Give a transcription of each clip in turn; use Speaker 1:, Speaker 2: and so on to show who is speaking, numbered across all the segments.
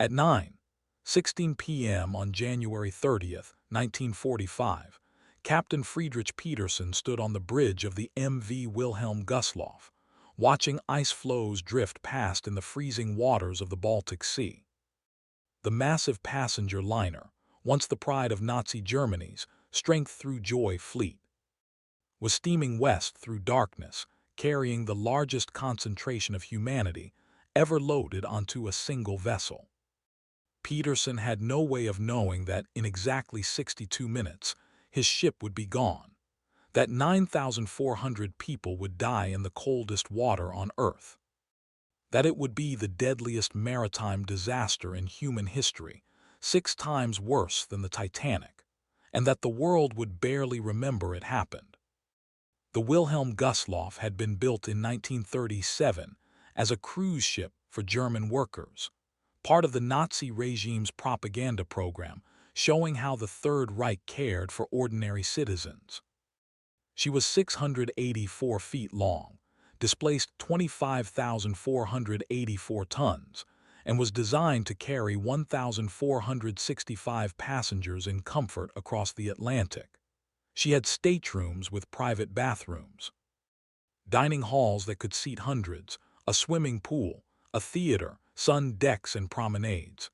Speaker 1: At 9:16 p.m. on January 30th, 1945, Captain Friedrich Petersen stood on the bridge of the MV Wilhelm Gustloff, watching ice floes drift past in the freezing waters of the Baltic Sea. The massive passenger liner, once the pride of Nazi Germany's strength-through-joy fleet, was steaming west through darkness, carrying the largest concentration of humanity ever loaded onto a single vessel. Petersen had no way of knowing that in exactly 62 minutes, his ship would be gone, that 9,400 people would die in the coldest water on Earth, that it would be the deadliest maritime disaster in human history, 6 times worse than the Titanic, and that the world would barely remember it happened. The Wilhelm Gustloff had been built in 1937 as a cruise ship for German workers, part of the Nazi regime's propaganda program showing how the Third Reich cared for ordinary citizens. She was 684 feet long, displaced 25,484 tons, and was designed to carry 1,465 passengers in comfort across the Atlantic. She had staterooms with private bathrooms, dining halls that could seat hundreds, a swimming pool, a theater, sun decks and promenades.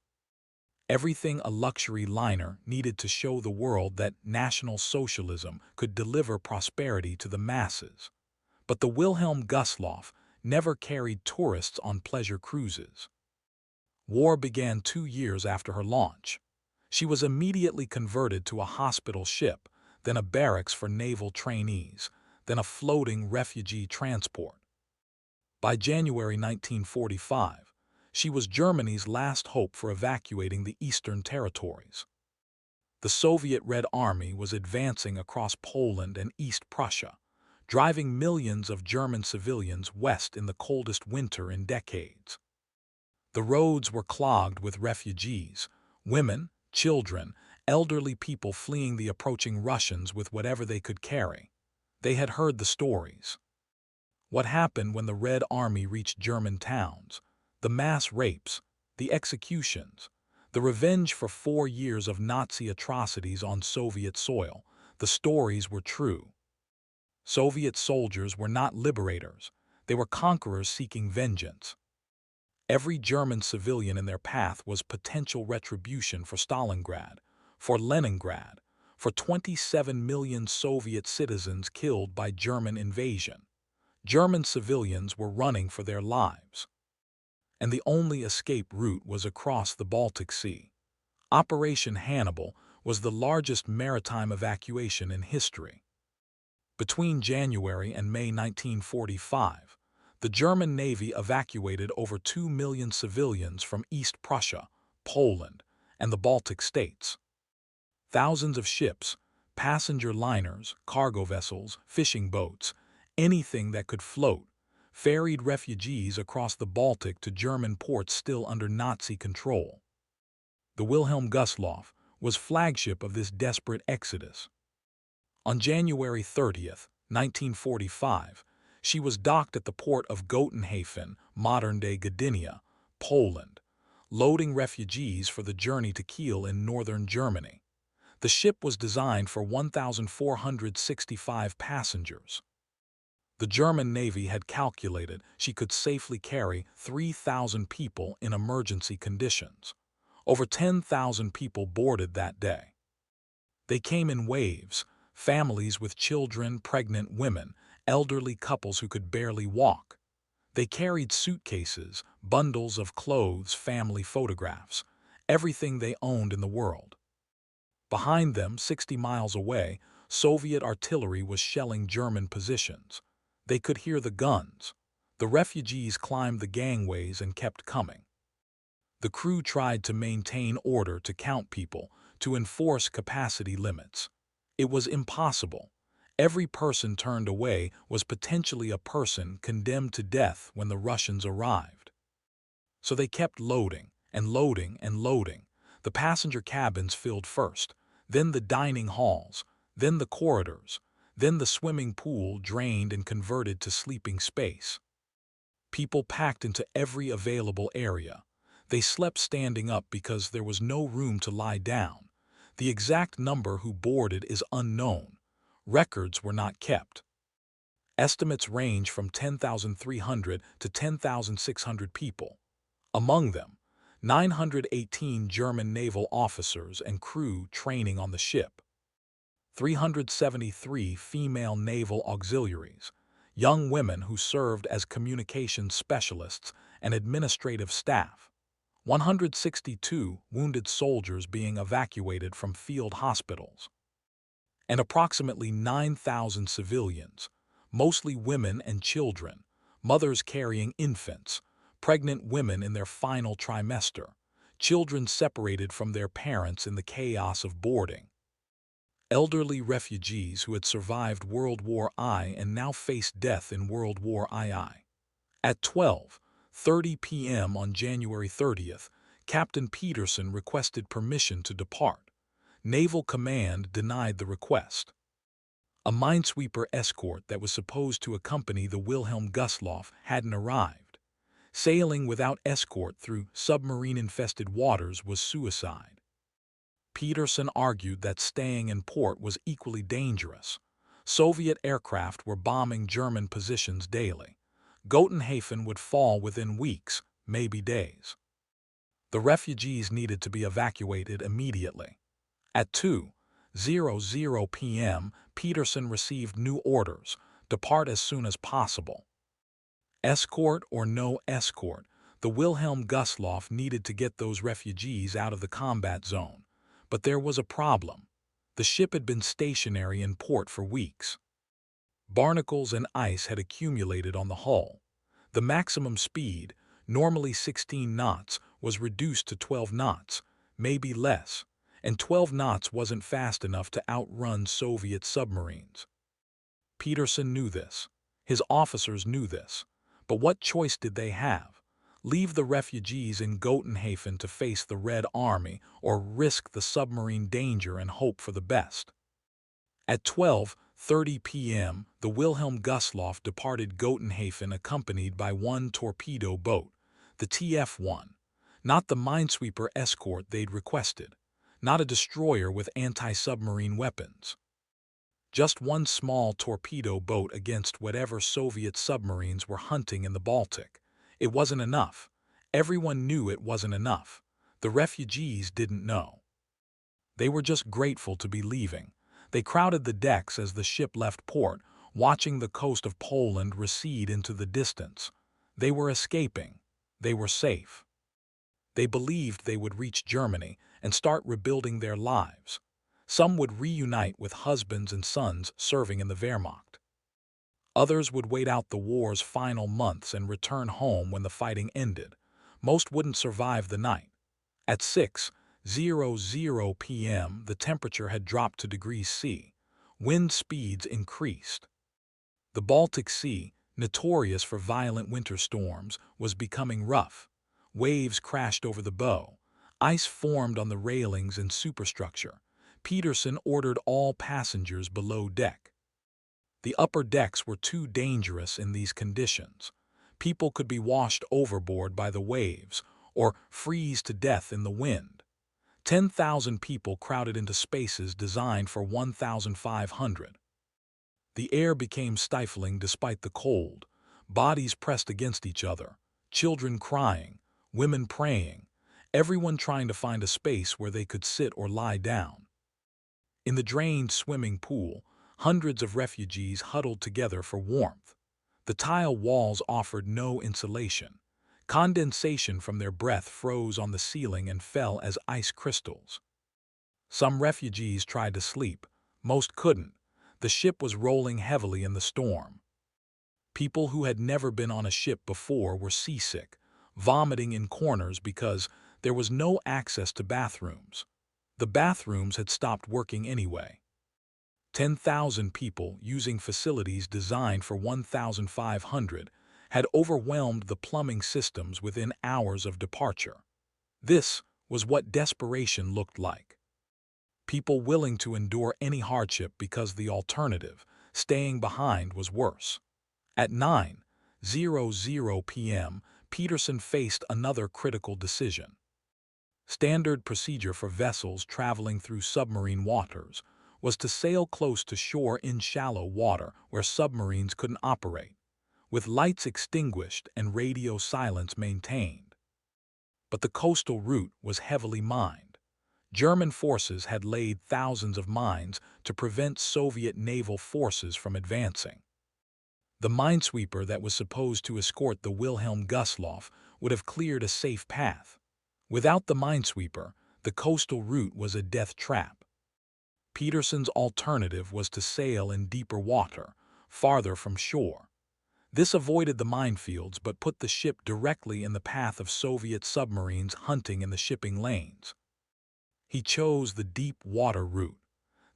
Speaker 1: Everything a luxury liner needed to show the world that National Socialism could deliver prosperity to the masses. But the Wilhelm Gustloff never carried tourists on pleasure cruises. War began 2 years after her launch. She was immediately converted to a hospital ship, then a barracks for naval trainees, then a floating refugee transport. By January 1945, she was Germany's last hope for evacuating the eastern territories. The Soviet Red Army was advancing across Poland and East Prussia, driving millions of German civilians west in the coldest winter in decades. The roads were clogged with refugees, women, children, elderly people fleeing the approaching Russians with whatever they could carry. They had heard the stories. What happened when the Red Army reached German towns? The mass rapes, the executions, the revenge for 4 years of Nazi atrocities on Soviet soil. The stories were true. Soviet soldiers were not liberators. They were conquerors seeking vengeance. Every German civilian in their path was potential retribution for Stalingrad, for Leningrad, for 27 million Soviet citizens killed by German invasion. German civilians were running for their lives, and the only escape route was across the Baltic Sea. Operation Hannibal was the largest maritime evacuation in history. Between January and May 1945, the German Navy evacuated over 2 million civilians from East Prussia, Poland, and the Baltic states. Thousands of ships, passenger liners, cargo vessels, fishing boats, anything that could float, ferried refugees across the Baltic to German ports still under Nazi control. The Wilhelm Gustloff was flagship of this desperate exodus. On January 30th, 1945, she was docked at the port of Gotenhafen, modern-day Gdynia, Poland, loading refugees for the journey to Kiel in northern Germany. The ship was designed for 1,465 passengers. The German Navy had calculated she could safely carry 3,000 people in emergency conditions. Over 10,000 people boarded that day. They came in waves, families with children, pregnant women, elderly couples who could barely walk. They carried suitcases, bundles of clothes, family photographs, everything they owned in the world. Behind them, 60 miles away, Soviet artillery was shelling German positions. They could hear the guns. The refugees climbed the gangways and kept coming. The crew tried to maintain order, to count people, to enforce capacity limits. It was impossible. Every person turned away was potentially a person condemned to death when the Russians arrived. So they kept loading and loading and loading. The passenger cabins filled first, then the dining halls, then the corridors, then the swimming pool drained and converted to sleeping space. People packed into every available area. They slept standing up because there was no room to lie down. The exact number who boarded is unknown. Records were not kept. Estimates range from 10,300 to 10,600 people. Among them, 918 German naval officers and crew training on the ship, 373 female naval auxiliaries, young women who served as communications specialists and administrative staff, 162 wounded soldiers being evacuated from field hospitals, and approximately 9,000 civilians, mostly women and children, mothers carrying infants, pregnant women in their final trimester, children separated from their parents in the chaos of boarding, elderly refugees who had survived World War I and now faced death in World War II. At 12:30 p.m. on January 30th, Captain Peterson requested permission to depart. Naval Command denied the request. A minesweeper escort that was supposed to accompany the Wilhelm Gustloff hadn't arrived. Sailing without escort through submarine-infested waters was suicide. Peterson argued that staying in port was equally dangerous. Soviet aircraft were bombing German positions daily. Gotenhafen would fall within weeks, maybe days. The refugees needed to be evacuated immediately. At 2:00 p.m., Peterson received new orders: depart as soon as possible. Escort or no escort, the Wilhelm Gustloff needed to get those refugees out of the combat zone. But there was a problem. The ship had been stationary in port for weeks. Barnacles and ice had accumulated on the hull. The maximum speed, normally 16 knots, was reduced to 12 knots, maybe less, and 12 knots wasn't fast enough to outrun Soviet submarines. Peterson knew this. His officers knew this. But what choice did they have? Leave the refugees in Gotenhafen to face the Red Army, or risk the submarine danger and hope for the best? At 12:30 p.m., the Wilhelm Gustloff departed Gotenhafen accompanied by one torpedo boat, the TF-1, not the minesweeper escort they'd requested, not a destroyer with anti-submarine weapons. Just one small torpedo boat against whatever Soviet submarines were hunting in the Baltic. It wasn't enough. Everyone knew it wasn't enough. The refugees didn't know. They were just grateful to be leaving. They crowded the decks as the ship left port, watching the coast of Poland recede into the distance. They were escaping. They were safe. They believed they would reach Germany and start rebuilding their lives. Some would reunite with husbands and sons serving in the Wehrmacht. Others would wait out the war's final months and return home when the fighting ended. Most wouldn't survive the night. At 6:00 p.m., the temperature had dropped to degrees C. Wind speeds increased. The Baltic Sea, notorious for violent winter storms, was becoming rough. Waves crashed over the bow. Ice formed on the railings and superstructure. Peterson ordered all passengers below deck. The upper decks were too dangerous in these conditions. People could be washed overboard by the waves or freeze to death in the wind. 10,000 people crowded into spaces designed for 1,500. The air became stifling despite the cold. Bodies pressed against each other, children crying, women praying, everyone trying to find a space where they could sit or lie down. In the drained swimming pool, hundreds of refugees huddled together for warmth. The tile walls offered no insulation. Condensation from their breath froze on the ceiling and fell as ice crystals. Some refugees tried to sleep. Most couldn't. The ship was rolling heavily in the storm. People who had never been on a ship before were seasick, vomiting in corners because there was no access to bathrooms. The bathrooms had stopped working anyway. 10,000 people using facilities designed for 1,500 had overwhelmed the plumbing systems within hours of departure. This was what desperation looked like. People willing to endure any hardship because the alternative, staying behind, was worse. At 9:00 p.m., Peterson faced another critical decision. Standard procedure for vessels traveling through submarine waters was to sail close to shore in shallow water where submarines couldn't operate, with lights extinguished and radio silence maintained. But the coastal route was heavily mined. German forces had laid thousands of mines to prevent Soviet naval forces from advancing. The minesweeper that was supposed to escort the Wilhelm Gustloff would have cleared a safe path. Without the minesweeper, the coastal route was a death trap. Peterson's alternative was to sail in deeper water, farther from shore. This avoided the minefields but put the ship directly in the path of Soviet submarines hunting in the shipping lanes. He chose the deep water route.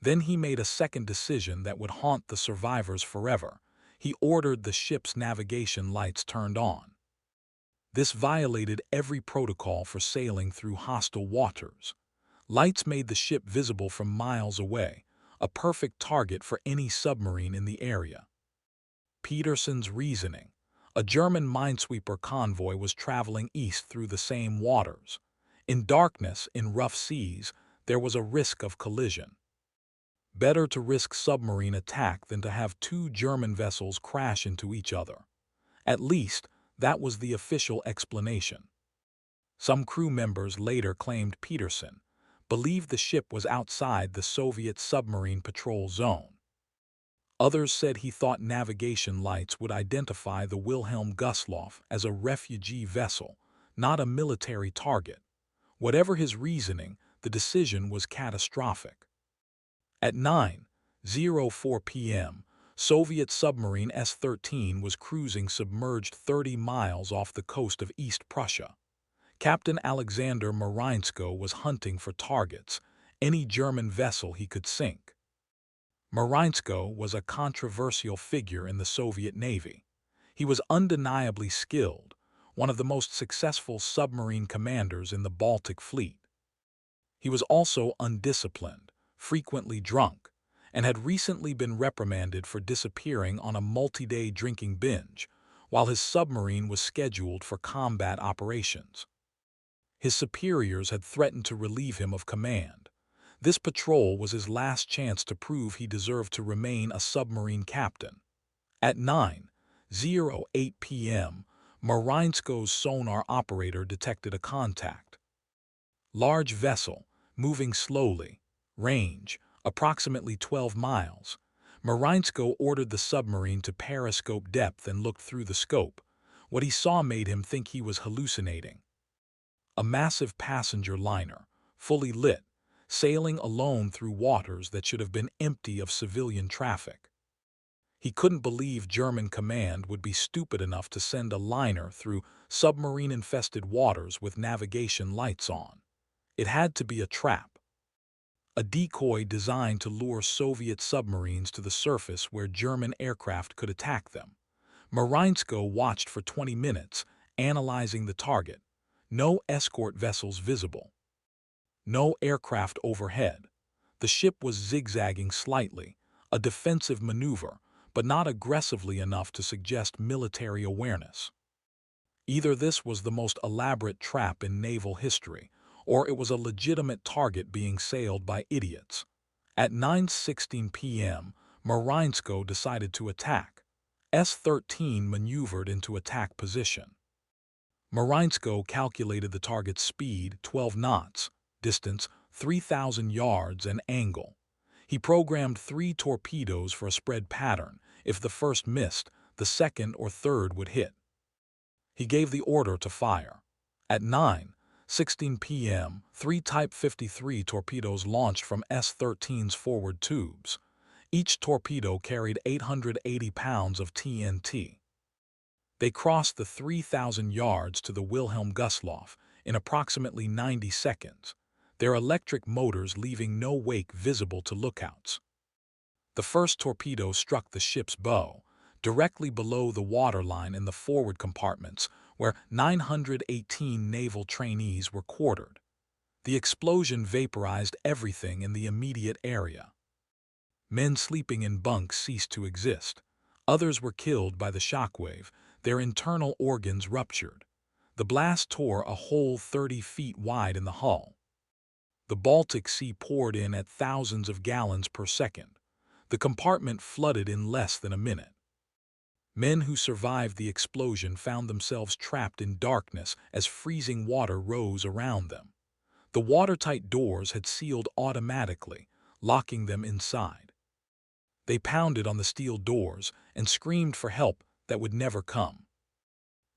Speaker 1: Then he made a second decision that would haunt the survivors forever. He ordered the ship's navigation lights turned on. This violated every protocol for sailing through hostile waters. Lights made the ship visible from miles away, a perfect target for any submarine in the area. Peterson's reasoning: a German minesweeper convoy was traveling east through the same waters. In darkness, in rough seas, there was a risk of collision. Better to risk submarine attack than to have two German vessels crash into each other. At least, that was the official explanation. Some crew members later claimed Peterson believed the ship was outside the Soviet submarine patrol zone. Others said he thought navigation lights would identify the Wilhelm Gustloff as a refugee vessel, not a military target. Whatever his reasoning, the decision was catastrophic. At 9:04 p.m., Soviet submarine S-13 was cruising submerged 30 miles off the coast of East Prussia. Captain Alexander Marinsko was hunting for targets, any German vessel he could sink. Marinsko was a controversial figure in the Soviet Navy. He was undeniably skilled, one of the most successful submarine commanders in the Baltic Fleet. He was also undisciplined, frequently drunk, and had recently been reprimanded for disappearing on a multi-day drinking binge while his submarine was scheduled for combat operations. His superiors had threatened to relieve him of command. This patrol was his last chance to prove he deserved to remain a submarine captain. At 9:08 p.m., Marinsko's sonar operator detected a contact. Large vessel, moving slowly, range, approximately 12 miles. Marinsko ordered the submarine to periscope depth and looked through the scope. What he saw made him think he was hallucinating. A massive passenger liner, fully lit, sailing alone through waters that should have been empty of civilian traffic. He couldn't believe German command would be stupid enough to send a liner through submarine-infested waters with navigation lights on. It had to be a trap. A decoy designed to lure Soviet submarines to the surface where German aircraft could attack them. Marinsko watched for 20 minutes, analyzing the target. No escort vessels visible. No aircraft overhead. The ship was zigzagging slightly, a defensive maneuver, but not aggressively enough to suggest military awareness. Either this was the most elaborate trap in naval history, or it was a legitimate target being sailed by idiots. At 9:16 p.m., Marinsko decided to attack. S-13 maneuvered into attack position. Marinsko calculated the target's speed, 12 knots, distance, 3,000 yards, and angle. He programmed 3 torpedoes for a spread pattern. If the first missed, the second or third would hit. He gave the order to fire. At 9:16 p.m., 3 Type 53 torpedoes launched from S-13's forward tubes. Each torpedo carried 880 pounds of TNT. They crossed the 3,000 yards to the Wilhelm Gustloff in approximately 90 seconds, their electric motors leaving no wake visible to lookouts. The first torpedo struck the ship's bow, directly below the waterline in the forward compartments where 918 naval trainees were quartered. The explosion vaporized everything in the immediate area. Men sleeping in bunks ceased to exist. Others were killed by the shockwave, their internal organs ruptured. The blast tore a hole 30 feet wide in the hull. The Baltic Sea poured in at thousands of gallons per second. The compartment flooded in less than a minute. Men who survived the explosion found themselves trapped in darkness as freezing water rose around them. The watertight doors had sealed automatically, locking them inside. They pounded on the steel doors and screamed for help that would never come.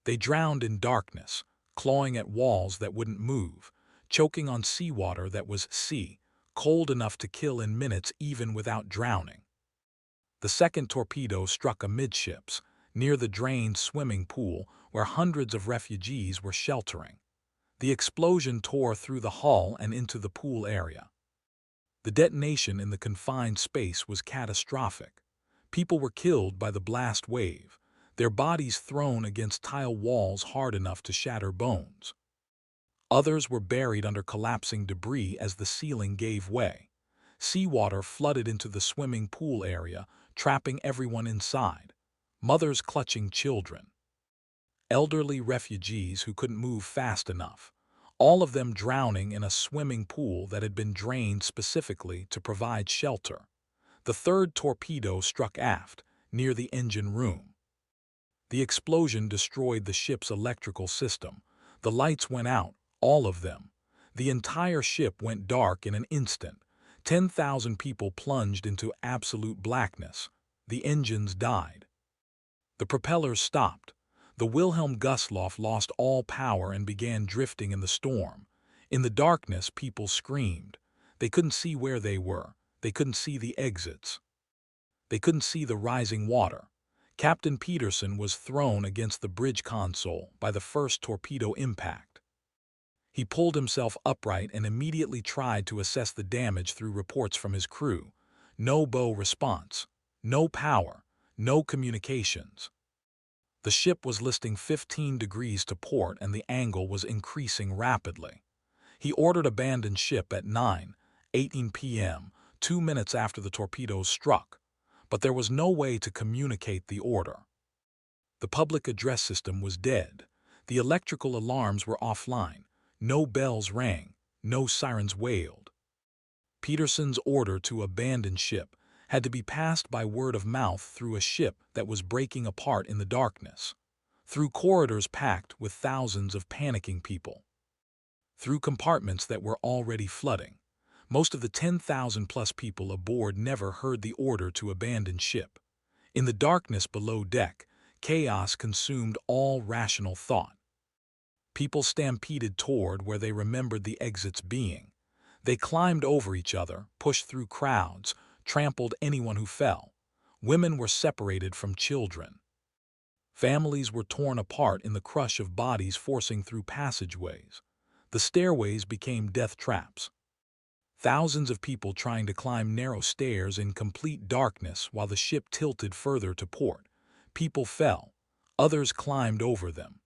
Speaker 1: They drowned in darkness, clawing at walls that wouldn't move, choking on seawater that was cold enough to kill in minutes even without drowning. The second torpedo struck amidships, near the drained swimming pool where hundreds of refugees were sheltering. The explosion tore through the hull and into the pool area. The detonation in the confined space was catastrophic. People were killed by the blast wave, their bodies thrown against tile walls hard enough to shatter bones. Others were buried under collapsing debris as the ceiling gave way. Seawater flooded into the swimming pool area, trapping everyone inside, mothers clutching children. Elderly refugees who couldn't move fast enough, all of them drowning in a swimming pool that had been drained specifically to provide shelter. The third torpedo struck aft, near the engine room. The explosion destroyed the ship's electrical system. The lights went out, all of them. The entire ship went dark in an instant. 10,000 people plunged into absolute blackness. The engines died. The propellers stopped. The Wilhelm Gustloff lost all power and began drifting in the storm. In the darkness, people screamed. They couldn't see where they were. They couldn't see the exits. They couldn't see the rising water. Captain Peterson was thrown against the bridge console by the first torpedo impact. He pulled himself upright and immediately tried to assess the damage through reports from his crew. No bow response. No power. No communications. The ship was listing 15 degrees to port and the angle was increasing rapidly. He ordered abandon ship at 9:18 p.m., 2 minutes after the torpedoes struck, but there was no way to communicate the order. The public address system was dead. The electrical alarms were offline. No bells rang. No sirens wailed. Peterson's order to abandon ship had to be passed by word of mouth through a ship that was breaking apart in the darkness, through corridors packed with thousands of panicking people, through compartments that were already flooding. Most of the 10,000-plus people aboard never heard the order to abandon ship. In the darkness below deck, chaos consumed all rational thought. People stampeded toward where they remembered the exits being. They climbed over each other, pushed through crowds, trampled anyone who fell. Women were separated from children. Families were torn apart in the crush of bodies forcing through passageways. The stairways became death traps. Thousands of people trying to climb narrow stairs in complete darkness while the ship tilted further to port. People fell. Others climbed over them.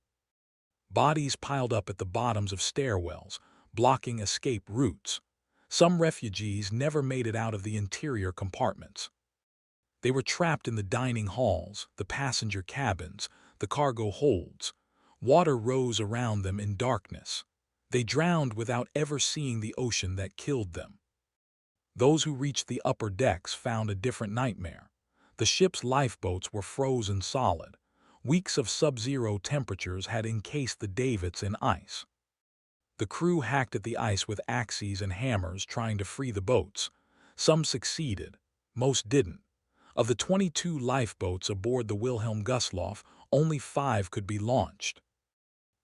Speaker 1: Bodies piled up at the bottoms of stairwells, blocking escape routes. Some refugees never made it out of the interior compartments. They were trapped in the dining halls, the passenger cabins, the cargo holds. Water rose around them in darkness. They drowned without ever seeing the ocean that killed them. Those who reached the upper decks found a different nightmare. The ship's lifeboats were frozen solid. Weeks of sub-zero temperatures had encased the davits in ice. The crew hacked at the ice with axes and hammers trying to free the boats. Some succeeded, most didn't. Of the 22 lifeboats aboard the Wilhelm Gustloff, only 5 could be launched.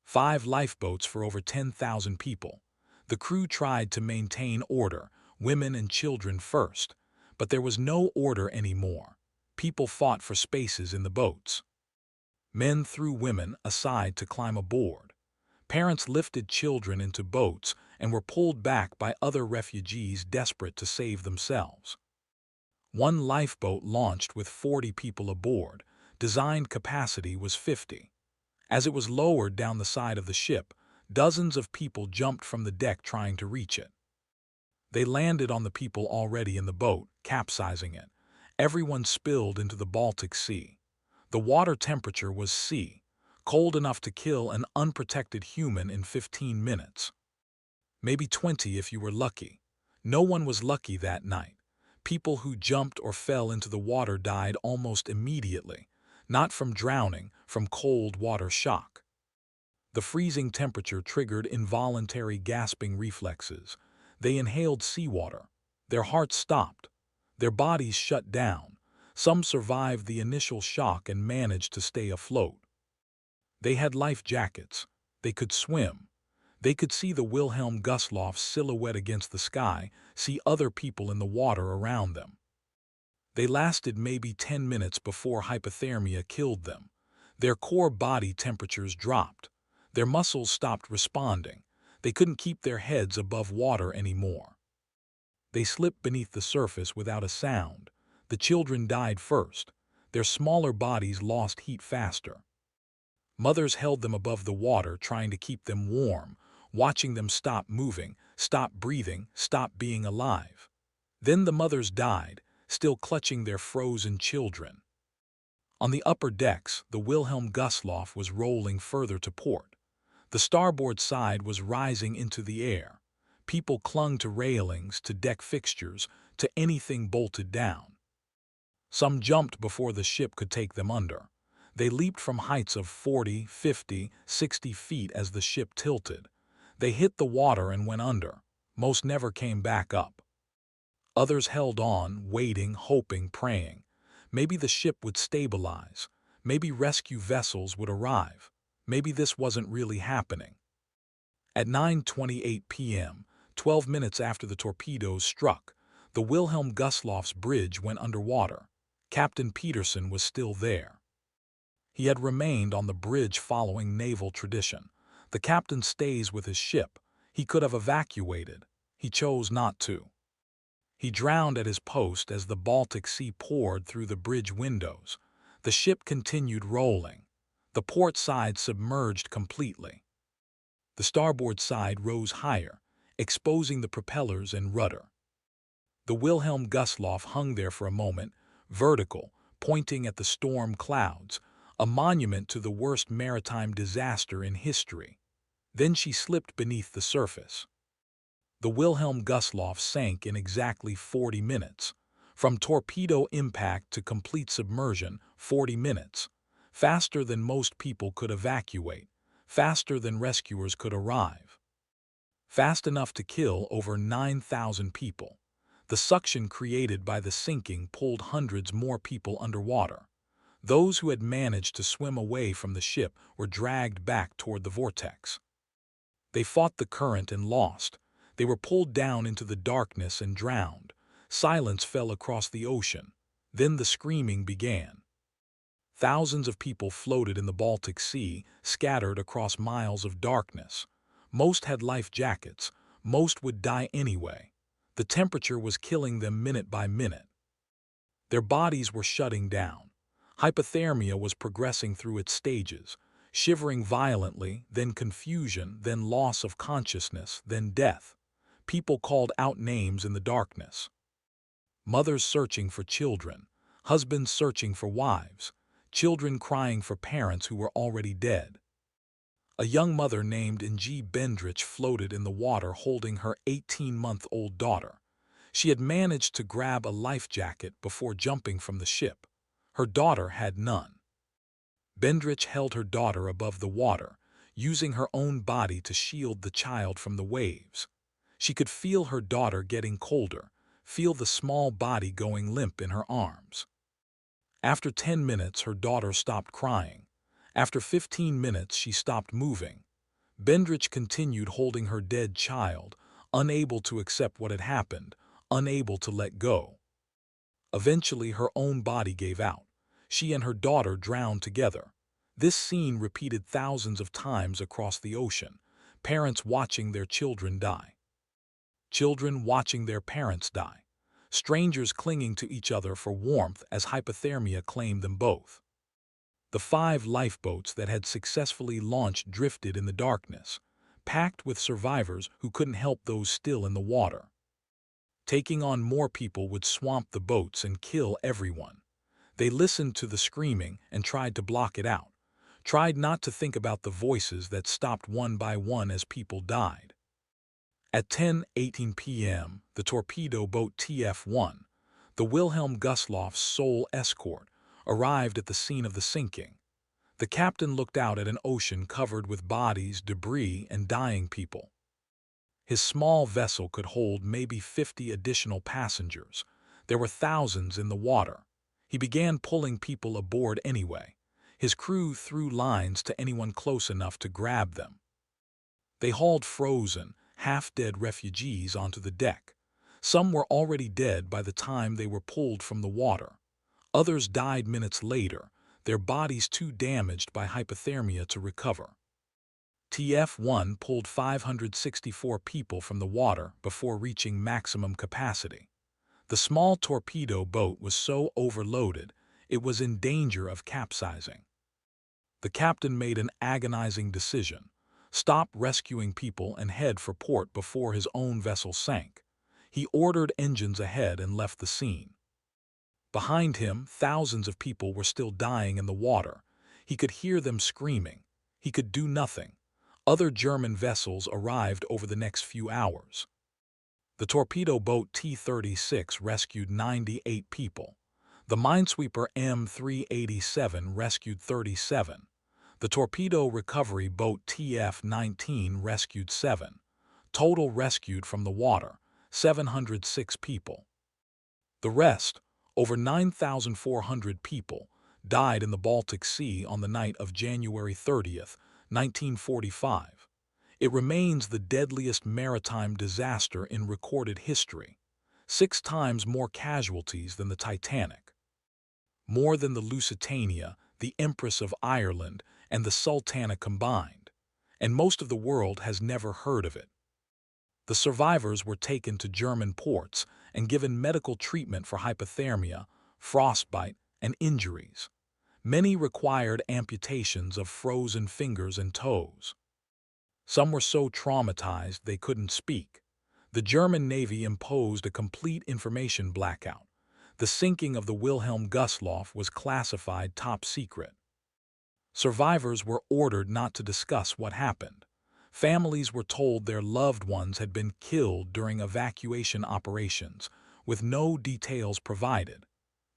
Speaker 1: 5 lifeboats for over 10,000 people. The crew tried to maintain order, women and children first, but there was no order anymore. People fought for spaces in the boats. Men threw women aside to climb aboard. Parents lifted children into boats and were pulled back by other refugees desperate to save themselves. One lifeboat launched with 40 people aboard. Designed capacity was 50. As it was lowered down the side of the ship, dozens of people jumped from the deck trying to reach it. They landed on the people already in the boat, capsizing it. Everyone spilled into the Baltic Sea. The water temperature was cold enough to kill an unprotected human in 15 minutes. Maybe 20 if you were lucky. No one was lucky that night. People who jumped or fell into the water died almost immediately, not from drowning, from cold water shock. The freezing temperature triggered involuntary gasping reflexes. They inhaled seawater. Their hearts stopped. Their bodies shut down. Some survived the initial shock and managed to stay afloat. They had life jackets. They could swim. They could see the Wilhelm Gustloff's silhouette against the sky, see other people in the water around them. They lasted maybe 10 minutes before hypothermia killed them. Their core body temperatures dropped. Their muscles stopped responding. They couldn't keep their heads above water anymore. They slipped beneath the surface without a sound. The children died first. Their smaller bodies lost heat faster. Mothers held them above the water, trying to keep them warm, watching them stop moving, stop breathing, stop being alive. Then the mothers died, still clutching their frozen children. On the upper decks, the Wilhelm Gustloff was rolling further to port. The starboard side was rising into the air. People clung to railings, to deck fixtures, to anything bolted down. Some jumped before the ship could take them under. They leaped from heights of 40, 50, 60 feet as the ship tilted. They hit the water and went under. Most never came back up. Others held on, waiting, hoping, praying. Maybe the ship would stabilize. Maybe rescue vessels would arrive. Maybe this wasn't really happening. At 9:28 p.m., 12 minutes after the torpedoes struck, the Wilhelm Gustloff's bridge went underwater. Captain Peterson was still there. He had remained on the bridge following naval tradition. The captain stays with his ship. He could have evacuated. He chose not to. He drowned at his post as the Baltic Sea poured through the bridge windows. The ship continued rolling. The port side submerged completely. The starboard side rose higher, exposing the propellers and rudder. The Wilhelm Gustloff hung there for a moment, vertical, pointing at the storm clouds, a monument to the worst maritime disaster in history. Then she slipped beneath the surface. The Wilhelm Gustloff sank in exactly 40 minutes. From torpedo impact to complete submersion, 40 minutes. Faster than most people could evacuate. Faster than rescuers could arrive. Fast enough to kill over 9,000 people. The suction created by the sinking pulled hundreds more people underwater. Those who had managed to swim away from the ship were dragged back toward the vortex. They fought the current and lost. They were pulled down into the darkness and drowned. Silence fell across the ocean. Then the screaming began. Thousands of people floated in the Baltic Sea, scattered across miles of darkness. Most had life jackets. Most would die anyway. The temperature was killing them minute by minute. Their bodies were shutting down. Hypothermia was progressing through its stages, shivering violently, then confusion, then loss of consciousness, then death. People called out names in the darkness. Mothers searching for children, husbands searching for wives, children crying for parents who were already dead. A young mother named Inge Bendrich floated in the water holding her 18-month-old daughter. She had managed to grab a life jacket before jumping from the ship. Her daughter had none. Bendrich held her daughter above the water, using her own body to shield the child from the waves. She could feel her daughter getting colder, feel the small body going limp in her arms. After 10 minutes, her daughter stopped crying. After 15 minutes, she stopped moving. Bendrich continued holding her dead child, unable to accept what had happened, unable to let go. Eventually, her own body gave out. She and her daughter drowned together. This scene repeated thousands of times across the ocean, parents watching their children die. Children watching their parents die. Strangers clinging to each other for warmth as hypothermia claimed them both. The 5 lifeboats that had successfully launched drifted in the darkness, packed with survivors who couldn't help those still in the water. Taking on more people would swamp the boats and kill everyone. They listened to the screaming and tried to block it out, tried not to think about the voices that stopped one by one as people died. At 10:18 p.m., the torpedo boat TF-1, the Wilhelm Gustloff's sole escort, arrived at the scene of the sinking. The captain looked out at an ocean covered with bodies, debris, and dying people. His small vessel could hold maybe 50 additional passengers. There were thousands in the water. He began pulling people aboard anyway. His crew threw lines to anyone close enough to grab them. They hauled frozen, half-dead refugees onto the deck. Some were already dead by the time they were pulled from the water. Others died minutes later, their bodies too damaged by hypothermia to recover. TF-1 pulled 564 people from the water before reaching maximum capacity. The small torpedo boat was so overloaded, it was in danger of capsizing. The captain made an agonizing decision: stop rescuing people and head for port before his own vessel sank. He ordered engines ahead and left the scene. Behind him, thousands of people were still dying in the water. He could hear them screaming. He could do nothing. Other German vessels arrived over the next few hours. The torpedo boat T-36 rescued 98 people. The minesweeper M387 rescued 37. The torpedo recovery boat TF-19 rescued 7. Total rescued from the water, 706 people. The rest, over 9,400 people, died in the Baltic Sea on the night of January 30th, 1945. It remains the deadliest maritime disaster in recorded history, 6 times more casualties than the Titanic. More than the Lusitania, the Empress of Ireland, and the Sultana combined, and most of the world has never heard of it. The survivors were taken to German ports and given medical treatment for hypothermia, frostbite, and injuries. Many required amputations of frozen fingers and toes. Some were so traumatized they couldn't speak. The German Navy imposed a complete information blackout. The sinking of the Wilhelm Gustloff was classified top secret. Survivors were ordered not to discuss what happened. Families were told their loved ones had been killed during evacuation operations, with no details provided.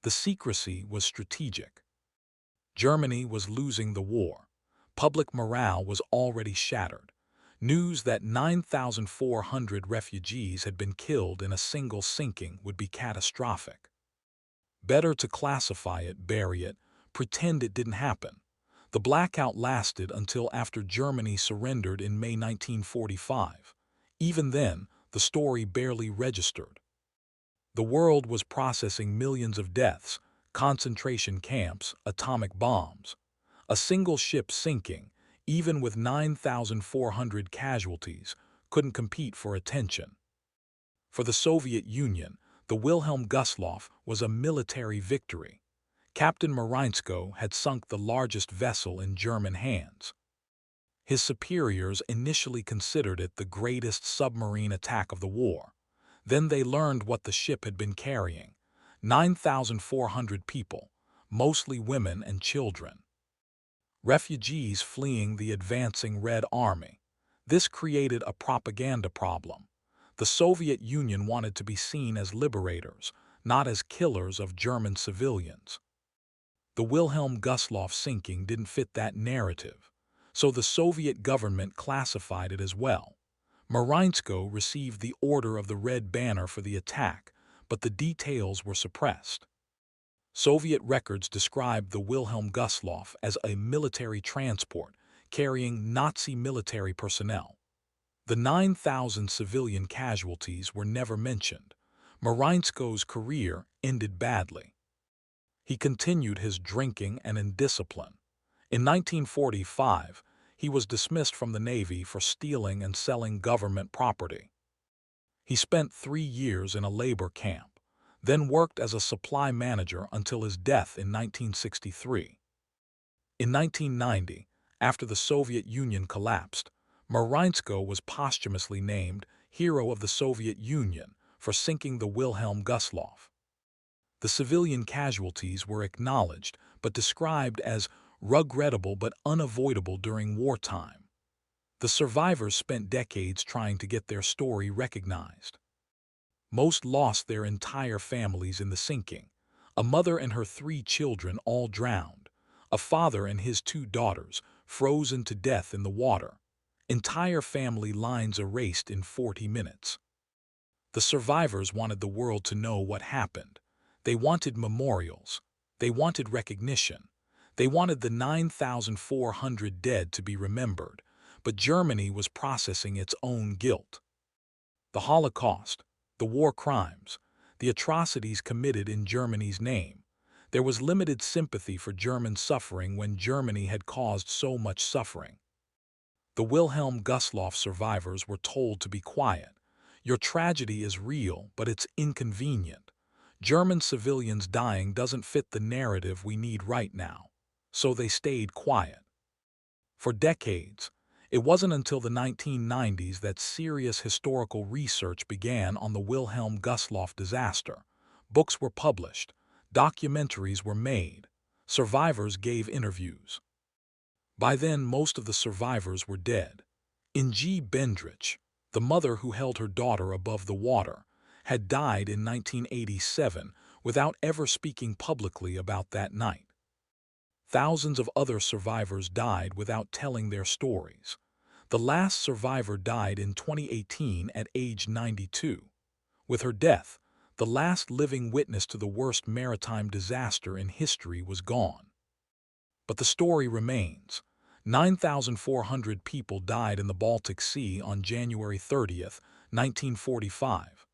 Speaker 1: The secrecy was strategic. Germany was losing the war. Public morale was already shattered. News that 9,400 refugees had been killed in a single sinking would be catastrophic. Better to classify it, bury it, pretend it didn't happen. The blackout lasted until after Germany surrendered in May 1945. Even then, the story barely registered. The world was processing millions of deaths, concentration camps, atomic bombs. A single ship sinking, even with 9,400 casualties, couldn't compete for attention. For the Soviet Union, the Wilhelm Gustloff was a military victory. Captain Mariinsko had sunk the largest vessel in German hands. His superiors initially considered it the greatest submarine attack of the war. Then they learned what the ship had been carrying: 9,400 people, mostly women and children. Refugees fleeing the advancing Red Army. This created a propaganda problem. The Soviet Union wanted to be seen as liberators, not as killers of German civilians. The Wilhelm Gustloff sinking didn't fit that narrative, so the Soviet government classified it as well. Mariinsko received the Order of the Red Banner for the attack, but the details were suppressed. Soviet records described the Wilhelm Gustloff as a military transport carrying Nazi military personnel. The 9,000 civilian casualties were never mentioned. Mariinsko's career ended badly. He continued his drinking and indiscipline. In 1945, he was dismissed from the Navy for stealing and selling government property. He spent 3 years in a labor camp, then worked as a supply manager until his death in 1963. In 1990, after the Soviet Union collapsed, Mariinsko was posthumously named Hero of the Soviet Union for sinking the Wilhelm Gustloff. The civilian casualties were acknowledged but described as regrettable but unavoidable during wartime. The survivors spent decades trying to get their story recognized. Most lost their entire families in the sinking. A mother and her 3 children all drowned. A father and his 2 daughters frozen to death in the water. Entire family lines erased in 40 minutes. The survivors wanted the world to know what happened. They wanted memorials. They wanted recognition. They wanted the 9,400 dead to be remembered. But Germany was processing its own guilt. The Holocaust, the war crimes, the atrocities committed in Germany's name. There was limited sympathy for German suffering when Germany had caused so much suffering. The Wilhelm Gustloff survivors were told to be quiet. Your tragedy is real, but it's inconvenient. German civilians dying doesn't fit the narrative we need right now. So they stayed quiet. For decades, it wasn't until the 1990s that serious historical research began on the Wilhelm Gustloff disaster. Books were published, documentaries were made, survivors gave interviews. By then, most of the survivors were dead. Inge Bendrich, the mother who held her daughter above the water, had died in 1987 without ever speaking publicly about that night. Thousands of other survivors died without telling their stories. The last survivor died in 2018 at age 92. With her death, the last living witness to the worst maritime disaster in history was gone. But the story remains. 9,400 people died in the Baltic Sea on January 30th, 1945.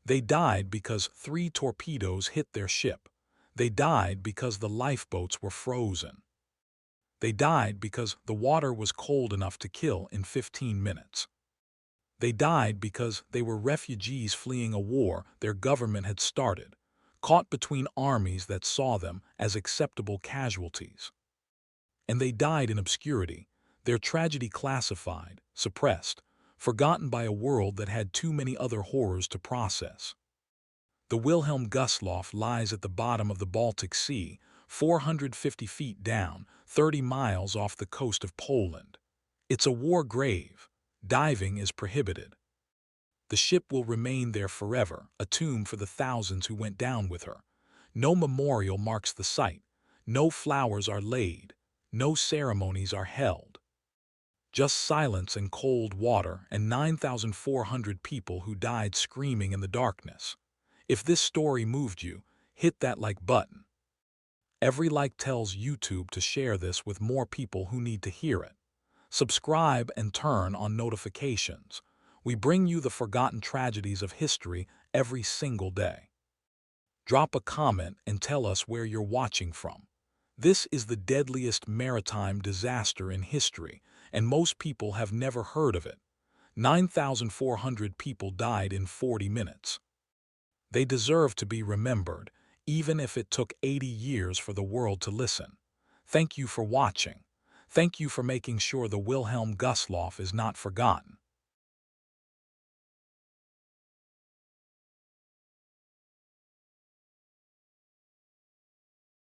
Speaker 1: They died because 3 torpedoes hit their ship. They died because the lifeboats were frozen. They died because the water was cold enough to kill in 15 minutes. They died because they were refugees fleeing a war their government had started, caught between armies that saw them as acceptable casualties. And they died in obscurity, their tragedy classified, suppressed, forgotten by a world that had too many other horrors to process. The Wilhelm Gustloff lies at the bottom of the Baltic Sea, 450 feet down, 30 miles off the coast of Poland. It's a war grave. Diving is prohibited. The ship will remain there forever, a tomb for the thousands who went down with her. No memorial marks the site. No flowers are laid. No ceremonies are held. Just silence and cold water and 9,400 people who died screaming in the darkness. If this story moved you, hit that like button. Every like tells YouTube to share this with more people who need to hear it. Subscribe and turn on notifications. We bring you the forgotten tragedies of history every single day. Drop a comment and tell us where you're watching from. This is the deadliest maritime disaster in history, and most people have never heard of it. 9,400 people died in 40 minutes. They deserve to be remembered, even if it took 80 years for the world to listen. Thank you for watching. Thank you for making sure the Wilhelm Gustloff is not forgotten.